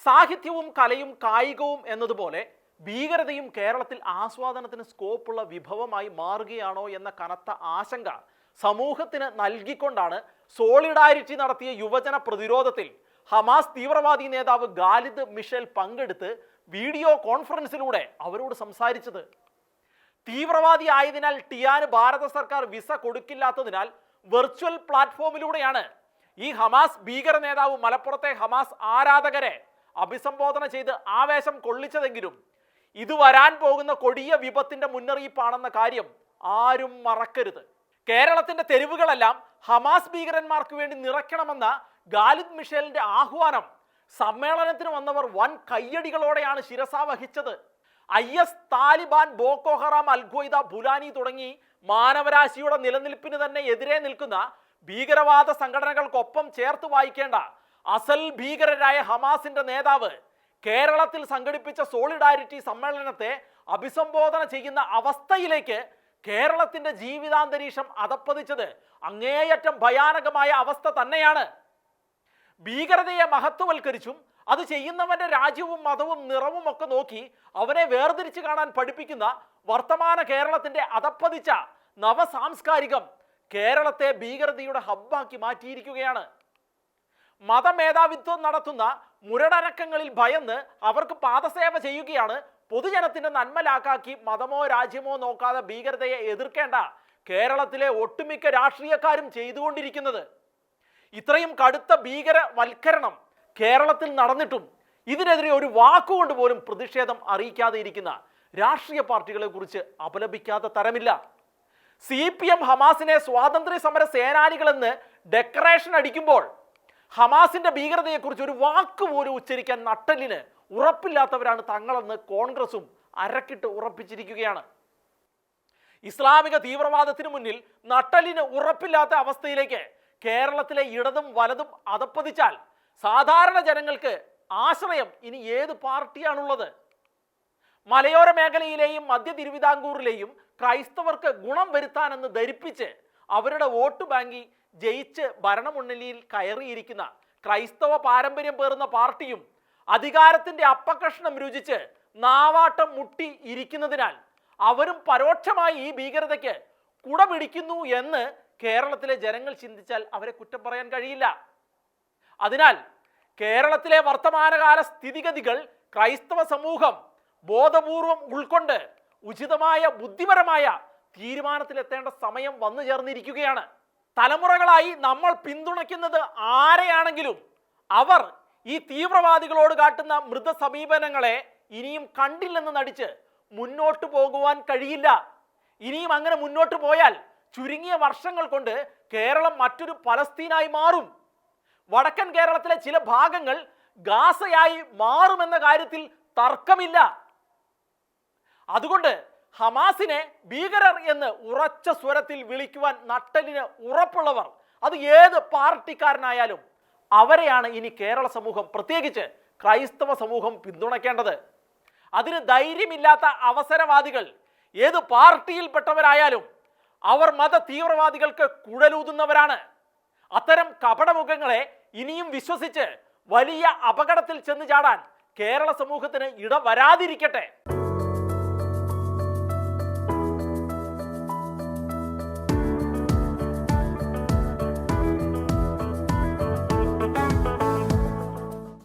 സാഹിത്യവും കലയും കായികവും എന്നതുപോലെ ഭീകരതയും കേരളത്തിൽ ആസ്വാദനത്തിന് സ്കോപ്പുള്ള വിഭവമായി മാറുകയാണോ എന്ന കനത്ത ആശങ്ക സമൂഹത്തിന് നൽകിക്കൊണ്ടാണ് സോളിഡാരിറ്റി നടത്തിയ യുവജന പ്രതിരോധത്തിൽ ഹമാസ് തീവ്രവാദി നേതാവ് ഖാലിദ് മിഷേൽ പങ്കെടുത്ത് വീഡിയോ കോൺഫറൻസിലൂടെ അവരോട് സംസാരിച്ചത്. തീവ്രവാദി ആയതിനാൽ ടിയാന് ഭാരത സർക്കാർ വിസ കൊടുക്കില്ലാത്തതിനാൽ വെർച്വൽ പ്ലാറ്റ്ഫോമിലൂടെയാണ് ഈ ഹമാസ് ഭീകര നേതാവ് മലപ്പുറത്തെ ഹമാസ് ആരാധകരെ അഭിസംബോധന ചെയ്ത് ആവേശം കൊള്ളിച്ചതെങ്കിലും ഇത് വരാൻ പോകുന്ന കൊടിയ വിപത്തിന്റെ മുന്നറിയിപ്പാണെന്ന കാര്യം ആരും മറക്കരുത്. കേരളത്തിന്റെ തെരുവുകളെല്ലാം ഹമാസ് ഭീകരന്മാർക്ക് വേണ്ടി നിറയ്ക്കണമെന്ന ഖാലിദ് മിഷേലിന്റെ ആഹ്വാനം സമ്മേളനത്തിന് വന്നവർ വൻ കയ്യടികളോടെയാണ് ശിരസാ വഹിച്ചത്. IS, Taliban, Boko Haram, Al Qaeda, ബുലാനി തുടങ്ങി മാനവരാശിയുടെ നിലനിൽപ്പിന് തന്നെ എതിരെ നിൽക്കുന്ന ഭീകരവാദ സംഘടനകൾക്കൊപ്പം ചേർത്ത് വായിക്കേണ്ട അസൽ ഭീകരരായ ഹമാസിന്റെ നേതാവ് കേരളത്തിൽ സംഘടിപ്പിച്ച സോളിഡാരിറ്റി സമ്മേളനത്തെ അഭിസംബോധന ചെയ്യുന്ന അവസ്ഥയിലേക്ക് കേരളത്തിന്റെ ജീവിതാന്തരീക്ഷം അധപ്പതിച്ചത് അങ്ങേയറ്റം ഭയാനകമായ അവസ്ഥ തന്നെയാണ്. ഭീകരതയെ മഹത്വവൽക്കരിച്ചും അത് ചെയ്യുന്നവന്റെ രാജ്യവും മതവും നിറവും ഒക്കെ നോക്കി അവനെ വേർതിരിച്ച് കാണാൻ പഠിപ്പിക്കുന്ന വർത്തമാന കേരളത്തിന്റെ അധപ്പതിച്ച നവസാംസ്കാരികം കേരളത്തെ ഭീകരതയുടെ ഹബ്ബാക്കി മാറ്റിയിരിക്കുകയാണ്. മതമേധാവിത്വം നടത്തുന്ന മുരടനക്കങ്ങളിൽ ഭയന്ന് അവർക്ക് പാദസേവ ചെയ്യുകയാണ് പൊതുജനത്തിന്റെ നന്മലാക്കാക്കി മതമോ രാജ്യമോ നോക്കാതെ ഭീകരതയെ എതിർക്കേണ്ട കേരളത്തിലെ ഒട്ടുമിക്ക രാഷ്ട്രീയക്കാരും ചെയ്തുകൊണ്ടിരിക്കുന്നത്. ഇത്രയും കടുത്ത ഭീകരവൽക്കരണം കേരളത്തിൽ നടന്നിട്ടും ഇതിനെതിരെ ഒരു വാക്കുകൊണ്ട് പോലും പ്രതിഷേധം അറിയിക്കാതെ ഇരിക്കുന്ന രാഷ്ട്രീയ പാർട്ടികളെ കുറിച്ച് അപലപിക്കാത്ത തരമില്ല. CPM ഹമാസിനെ സ്വാതന്ത്ര്യ സമര സേനാനികളെന്ന് ഡെക്കറേഷൻ അടിക്കുമ്പോൾ ഹമാസിന്റെ ഭീകരതയെക്കുറിച്ച് ഒരു വാക്ക് പോലും ഉച്ചരിക്കാൻ നട്ടലിന് ഉറപ്പില്ലാത്തവരാണ് തങ്ങളെന്ന് കോൺഗ്രസും അരക്കിട്ട് ഉറപ്പിച്ചിരിക്കുകയാണ്. ഇസ്ലാമിക തീവ്രവാദത്തിന് മുന്നിൽ നട്ടലിന് ഉറപ്പില്ലാത്ത അവസ്ഥയിലേക്ക് കേരളത്തിലെ ഇടതും വലതും അധപ്പതിച്ചാൽ സാധാരണ ജനങ്ങൾക്ക് ആശ്രയം ഇനി ഏത് പാർട്ടിയാണുള്ളത്? മലയോര മേഖലയിലെയും മധ്യ തിരുവിതാംകൂറിലെയും ക്രൈസ്തവർക്ക് ഗുണം വരുത്താനെന്ന് ധരിപ്പിച്ച് അവരുടെ വോട്ട് ബാങ്കി ജയിച്ച് ഭരണമുന്നണിയിൽ കയറിയിരിക്കുന്ന ക്രൈസ്തവ പാരമ്പര്യം പേറുന്ന പാർട്ടിയും അധികാരത്തിന്റെ അപ്പകഷ്ണം രുചിച്ച് നാവാട്ടം മുട്ടി ഇരിക്കുന്നതിനാൽ അവരും പരോക്ഷമായി ഈ ഭീകരതയ്ക്ക് കുട പിടിക്കുന്നു എന്ന് കേരളത്തിലെ ജനങ്ങൾ ചിന്തിച്ചാൽ അവരെ കുറ്റം പറയാൻ കഴിയില്ല. അതിനാൽ കേരളത്തിലെ വർത്തമാനകാല സ്ഥിതിഗതികൾ ക്രൈസ്തവ സമൂഹം ബോധപൂർവം ഉൾക്കൊണ്ട് ഉചിതമായ ബുദ്ധിപരമായ തീരുമാനത്തിലെത്തേണ്ട സമയം വന്നു ചേർന്നിരിക്കുകയാണ്. തലമുറകളായി നമ്മൾ പിന്തുണയ്ക്കുന്നത് ആരെയാണെങ്കിലും അവർ ഈ തീവ്രവാദികളോട് കാട്ടുന്ന മൃദ സമീപനങ്ങളെ ഇനിയും കണ്ടില്ലെന്ന് നടിച്ച് മുന്നോട്ട് പോകുവാൻ കഴിയില്ല. ഇനിയും അങ്ങനെ മുന്നോട്ട് പോയാൽ ചുരുങ്ങിയ വർഷങ്ങൾ കൊണ്ട് കേരളം മറ്റൊരു പലസ്തീനായി മാറും. വടക്കൻ കേരളത്തിലെ ചില ഭാഗങ്ങൾ ഗാസയായി മാറുമെന്ന കാര്യത്തിൽ തർക്കമില്ല. അതുകൊണ്ട് ഹമാസിനെ ഭീകരർ എന്ന് ഉറച്ച സ്വരത്തിൽ വിളിക്കുവാൻ നട്ടലിന് ഉറപ്പുള്ളവർ, അത് ഏത് പാർട്ടിക്കാരനായാലും അവരെയാണ് ഇനി കേരള സമൂഹം, പ്രത്യേകിച്ച് ക്രൈസ്തവ സമൂഹം പിന്തുണയ്ക്കേണ്ടത്. അതിന് ധൈര്യമില്ലാത്ത അവസരവാദികൾ ഏത് പാർട്ടിയിൽപ്പെട്ടവരായാലും അവർ മത തീവ്രവാദികൾക്ക് കുഴലൂതുന്നവരാണ്. അത്തരം കപടമുഖങ്ങളെ ഇനിയും വിശ്വസിച്ച് വലിയ അപകടത്തിൽ ചെന്ന് ചാടാൻ കേരള സമൂഹത്തിന് ഇട വരാതിരിക്കട്ടെ.